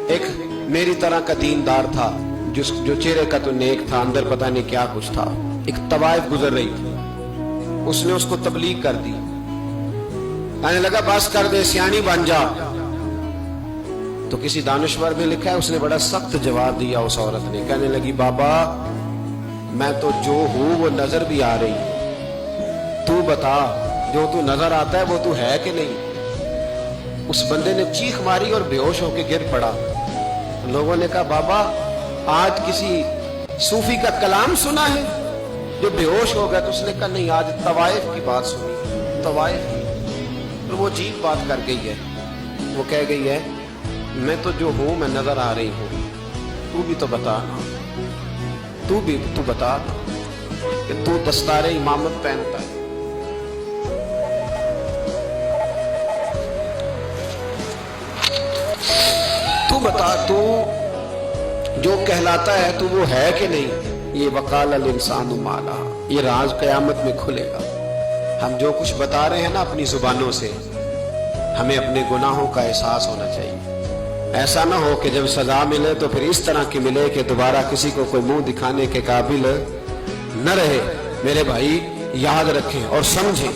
ایک میری طرح کا دیندار تھا جو چہرے کا تو نیک تھا، اندر پتہ نہیں کیا کچھ تھا. ایک طوائف گزر رہی تھی، اس نے اس کو تبلیغ کر دی. کہنے لگا بس کر دے، سیانی بن جا. تو کسی دانشور میں لکھا ہے اس نے بڑا سخت جواب دیا. اس عورت نے کہنے لگی بابا میں تو جو ہوں وہ نظر بھی آ رہی، تو بتا جو تو نظر آتا ہے وہ تو ہے کہ نہیں. اس بندے نے چیخ ماری اور بے ہوش ہو کے گر پڑا. لوگوں نے کہا بابا آج کسی صوفی کا کلام سنا ہے جو بے ہوش ہو گیا؟ تو اس نے کہا نہیں، آج طوائف کی بات سنی، طوائف کی. اور وہ عجیب بات کر گئی ہے. وہ کہہ گئی ہے میں تو جو ہوں میں نظر آ رہی ہوں، تو بھی تو بتا نا، تو بتا نا کہ تو دستار امامت پہنتا ہے. تو بتا تو جو کہلاتا ہے تو وہ ہے کہ نہیں. یہ وقال الانسان ما لہا، یہ راز قیامت میں کھلے گا. ہم جو کچھ بتا رہے ہیں نا اپنی زبانوں سے، ہمیں اپنے گناہوں کا احساس ہونا چاہیے. ایسا نہ ہو کہ جب سزا ملے تو پھر اس طرح کی ملے کہ دوبارہ کسی کو کوئی منہ دکھانے کے قابل نہ رہے. میرے بھائی یاد رکھیں اور سمجھیں،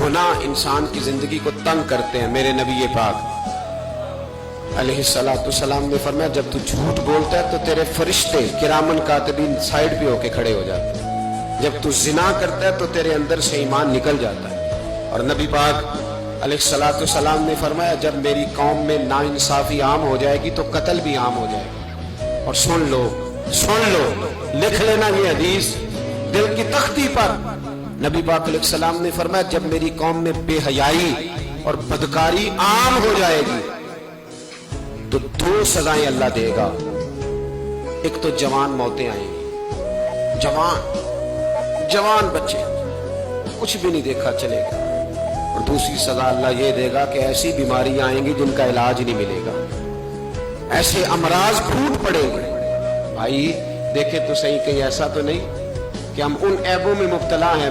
گناہ انسان کی زندگی کو تنگ کرتے ہیں. میرے نبی پاک علیہ السلام نے فرمایا جب تو جھوٹ بولتا ہے تو تیرے فرشتے کرامن کاتبین سائیڈ پہ ہو کے کھڑے ہو جاتے ہیں. جب تو زنا کرتا ہے تو تیرے اندر سے ایمان نکل جاتا ہے. اور نبی پاک علیہ السلام نے فرمایا جب میری قوم میں ناانصافی عام ہو جائے گی تو قتل بھی عام ہو جائے گا. اور سن لو لکھ لینا یہ حدیث دل کی تختی پر. نبی پاک علیہ السلام نے فرمایا جب میری قوم میں بے حیائی اور بدکاری عام ہو جائے گی تو دو سزائیں اللہ دے گا. ایک تو جوان موتیں آئیں گی، جوان بچے کچھ بھی نہیں دیکھا چلے گا. اور دوسری سزا اللہ یہ دے گا کہ ایسی بیماریاں آئیں گی جن کا علاج نہیں ملے گا، ایسے امراض پھوٹ پڑیں گے. بھائی دیکھیں تو صحیح، کہیں ایسا تو نہیں کہ ہم ان عیبوں میں مبتلا ہیں